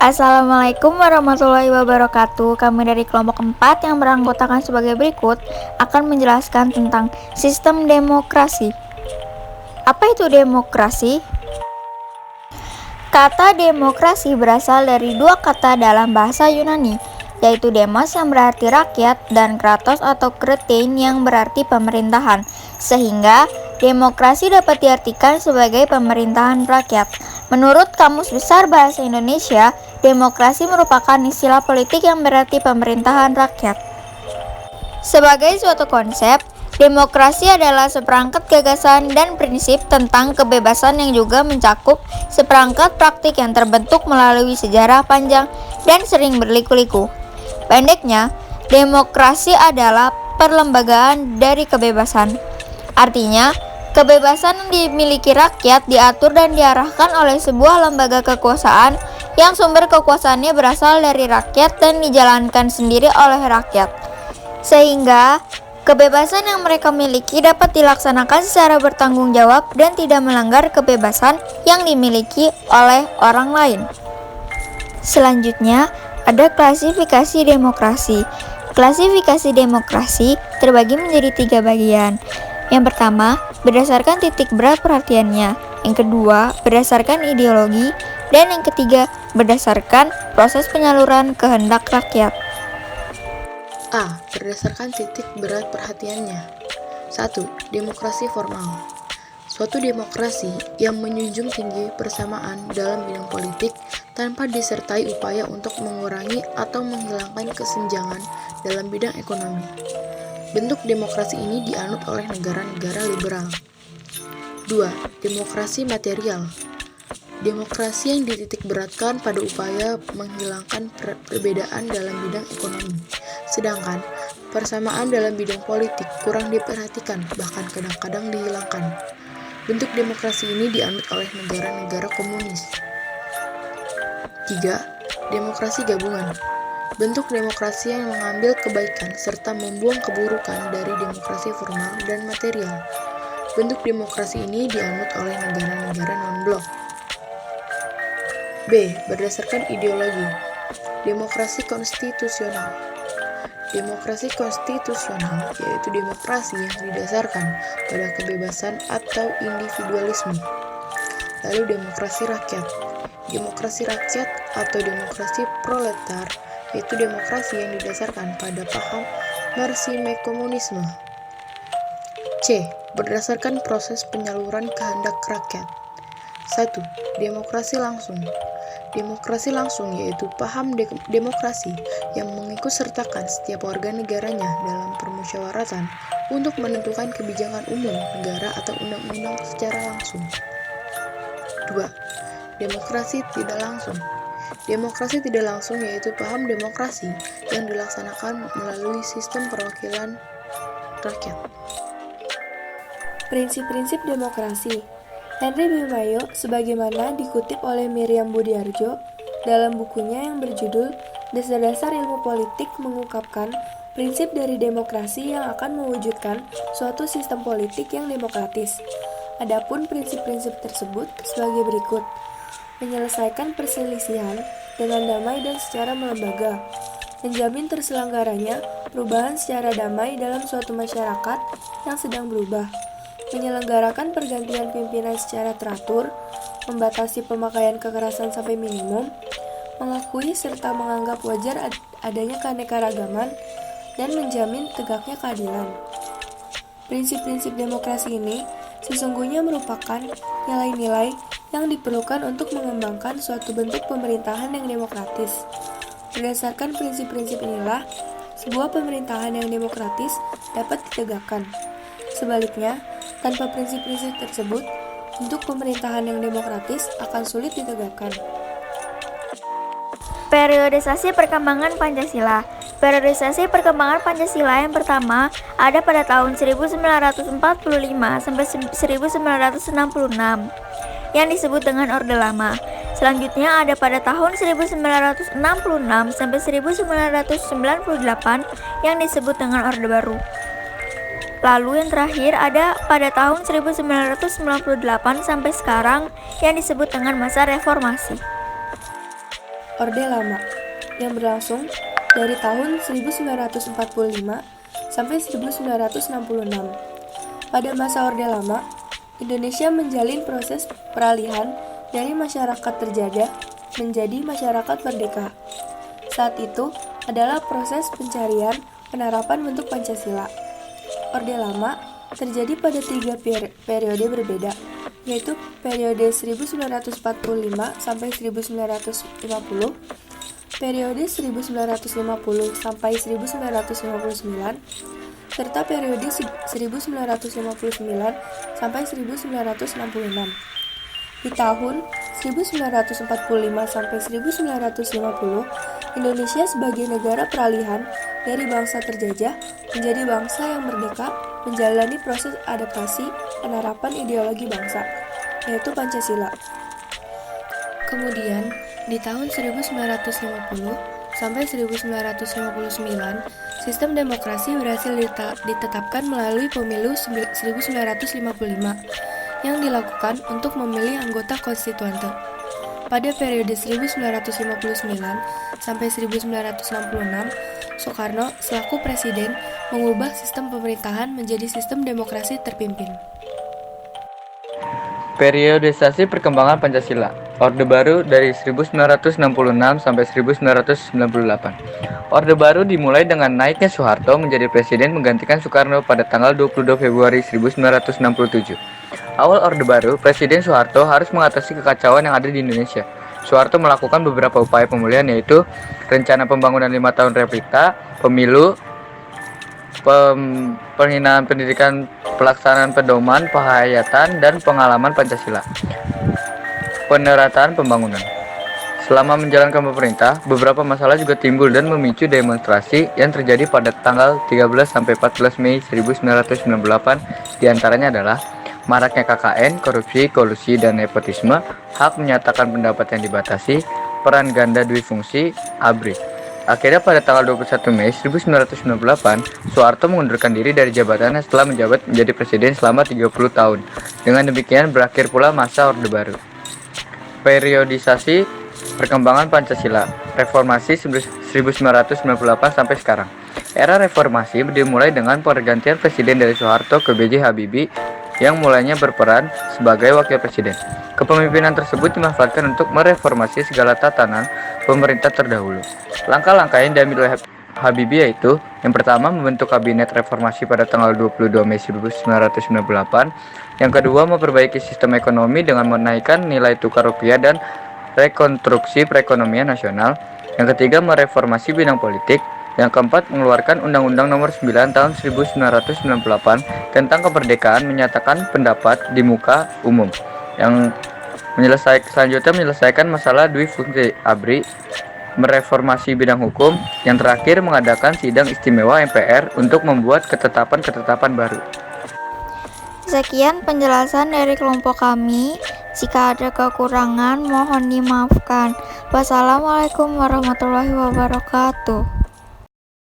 Assalamualaikum warahmatullahi wabarakatuh. Kami dari kelompok 4 yang beranggotakan sebagai berikut akan menjelaskan tentang sistem demokrasi. Apa itu demokrasi? Kata demokrasi berasal dari dua kata dalam bahasa Yunani, yaitu demos yang berarti rakyat dan kratos atau kretein yang berarti pemerintahan, sehingga demokrasi dapat diartikan sebagai pemerintahan rakyat. Menurut Kamus Besar Bahasa Indonesia, demokrasi merupakan istilah politik yang berarti pemerintahan rakyat. Sebagai suatu konsep, demokrasi adalah seperangkat gagasan dan prinsip tentang kebebasan yang juga mencakup seperangkat praktik yang terbentuk melalui sejarah panjang dan sering berliku-liku. Pendeknya, demokrasi adalah perlembagaan dari kebebasan. Artinya, kebebasan yang dimiliki rakyat diatur dan diarahkan oleh sebuah lembaga kekuasaan yang sumber kekuasaannya berasal dari rakyat dan dijalankan sendiri oleh rakyat. Sehingga, kebebasan yang mereka miliki dapat dilaksanakan secara bertanggung jawab dan tidak melanggar kebebasan yang dimiliki oleh orang lain. Selanjutnya, ada klasifikasi demokrasi. Klasifikasi demokrasi terbagi menjadi 3 bagian. Yang pertama, berdasarkan titik berat perhatiannya. Yang kedua, berdasarkan ideologi. Dan yang ketiga, berdasarkan proses penyaluran kehendak rakyat. A. Berdasarkan titik berat perhatiannya. 1. Demokrasi formal. Suatu demokrasi yang menjunjung tinggi persamaan dalam bidang politik tanpa disertai upaya untuk mengurangi atau menghilangkan kesenjangan dalam bidang ekonomi. Bentuk demokrasi ini dianut oleh negara-negara liberal. 2. Demokrasi material. Demokrasi yang dititikberatkan pada upaya menghilangkan perbedaan dalam bidang ekonomi, sedangkan persamaan dalam bidang politik kurang diperhatikan, bahkan kadang-kadang dihilangkan. Bentuk demokrasi ini dianut oleh negara-negara komunis. 3. Demokrasi gabungan. Bentuk demokrasi yang mengambil kebaikan serta membuang keburukan dari demokrasi formal dan material. Bentuk demokrasi ini dianut oleh negara-negara non-blok. B. Berdasarkan ideologi. Demokrasi konstitusional. Demokrasi konstitusional yaitu demokrasi yang didasarkan pada kebebasan atau individualisme. Lalu demokrasi rakyat. Demokrasi rakyat atau demokrasi proletar yaitu demokrasi yang didasarkan pada paham marxisme-komunisme. C. Berdasarkan proses penyaluran kehendak rakyat. 1. Demokrasi langsung. Demokrasi langsung yaitu paham demokrasi yang mengikutsertakan setiap warga negaranya dalam permusyawaratan untuk menentukan kebijakan umum negara atau undang-undang secara langsung. 2. Demokrasi tidak langsung. Demokrasi tidak langsung yaitu paham demokrasi yang dilaksanakan melalui sistem perwakilan rakyat. Prinsip-prinsip demokrasi. Henry B. Mayo, sebagaimana dikutip oleh Miriam Budiarjo dalam bukunya yang berjudul Dasar-Dasar Ilmu Politik, mengungkapkan prinsip dari demokrasi yang akan mewujudkan suatu sistem politik yang demokratis. Adapun prinsip-prinsip tersebut sebagai berikut: menyelesaikan perselisihan dengan damai dan secara melembaga, menjamin terselenggaranya perubahan secara damai dalam suatu masyarakat yang sedang berubah, menyelenggarakan pergantian pimpinan secara teratur, membatasi pemakaian kekerasan sampai minimum, mengakui serta menganggap wajar adanya keanekaragaman, dan menjamin tegaknya keadilan. Prinsip-prinsip demokrasi ini sesungguhnya merupakan nilai-nilai yang diperlukan untuk mengembangkan suatu bentuk pemerintahan yang demokratis. Berdasarkan prinsip-prinsip inilah, sebuah pemerintahan yang demokratis dapat ditegakkan. Sebaliknya, tanpa prinsip-prinsip tersebut, bentuk pemerintahan yang demokratis akan sulit ditegakkan. Periodisasi perkembangan Pancasila. Periodisasi perkembangan Pancasila yang pertama ada pada tahun 1945 sampai 1966 yang disebut dengan Orde Lama. Selanjutnya ada pada tahun 1966 sampai 1998 yang disebut dengan Orde Baru. Lalu yang terakhir ada pada tahun 1998 sampai sekarang yang disebut dengan masa reformasi. Orde Lama, yang berlangsung dari tahun 1945 sampai 1966. Pada masa Orde Lama, Indonesia menjalin proses peralihan dari masyarakat terjajah menjadi masyarakat merdeka. Saat itu adalah proses pencarian penerapan bentuk Pancasila. Orde Lama terjadi pada 3 periode berbeda, yaitu periode 1945 sampai 1950, periode 1950 sampai 1959, serta periode 1959 sampai 1966. Di tahun 1945 sampai 1950, Indonesia sebagai negara peralihan dari bangsa terjajah menjadi bangsa yang merdeka menjalani proses adaptasi penerapan ideologi bangsa, yaitu Pancasila. Kemudian, di tahun 1950 sampai 1959, sistem demokrasi berhasil ditetapkan melalui pemilu 1955 yang dilakukan untuk memilih anggota konstituante. Pada periode 1959 sampai 1966, Soekarno selaku presiden mengubah sistem pemerintahan menjadi sistem demokrasi terpimpin. Periodisasi perkembangan Pancasila. Orde Baru dari 1966 sampai 1998. Orde Baru dimulai dengan naiknya Soeharto menjadi presiden menggantikan Soekarno pada tanggal 22 Februari 1967. Awal Orde Baru, Presiden Soeharto harus mengatasi kekacauan yang ada di Indonesia. Soeharto melakukan beberapa upaya pemulihan, yaitu rencana pembangunan 5 tahun replika, pemilu, penghinaan pendidikan, pelaksanaan pedoman, penghayatan, dan pengalaman Pancasila. Penerataan pembangunan. Selama menjalankan pemerintah, beberapa masalah juga timbul dan memicu demonstrasi yang terjadi pada tanggal 13 sampai 14 Mei 1998. Di antaranya adalah maraknya KKN, korupsi, kolusi, dan nepotisme, hak menyatakan pendapat yang dibatasi, peran ganda duifungsi, ABRI. Akhirnya pada tanggal 21 Mei 1998, Soeharto mengundurkan diri dari jabatannya setelah menjabat menjadi presiden selama 30 tahun. Dengan demikian berakhir pula masa Orde Baru. Periodisasi perkembangan Pancasila, reformasi 1998 sampai sekarang. Era reformasi dimulai dengan pergantian presiden dari Soeharto ke B.J. Habibie yang mulainya berperan sebagai wakil presiden. Kepemimpinan tersebut dimanfaatkan untuk mereformasi segala tatanan pemerintah terdahulu. Langkah-langkah yang diambil oleh Habibie yaitu: yang pertama, membentuk kabinet reformasi pada tanggal 22 Mei 1998. Yang kedua, memperbaiki sistem ekonomi dengan menaikkan nilai tukar rupiah dan rekonstruksi perekonomian nasional. Yang ketiga, mereformasi bidang politik. Yang keempat, mengeluarkan Undang-Undang Nomor 9 Tahun 1998 tentang kemerdekaan menyatakan pendapat di muka umum. Yang selanjutnya menyelesaikan masalah duifungsi ABRI, mereformasi bidang hukum. Yang terakhir, mengadakan sidang istimewa MPR untuk membuat ketetapan-ketetapan baru. Sekian penjelasan dari kelompok kami. Jika ada kekurangan, mohon dimaafkan. Wassalamualaikum warahmatullahi wabarakatuh.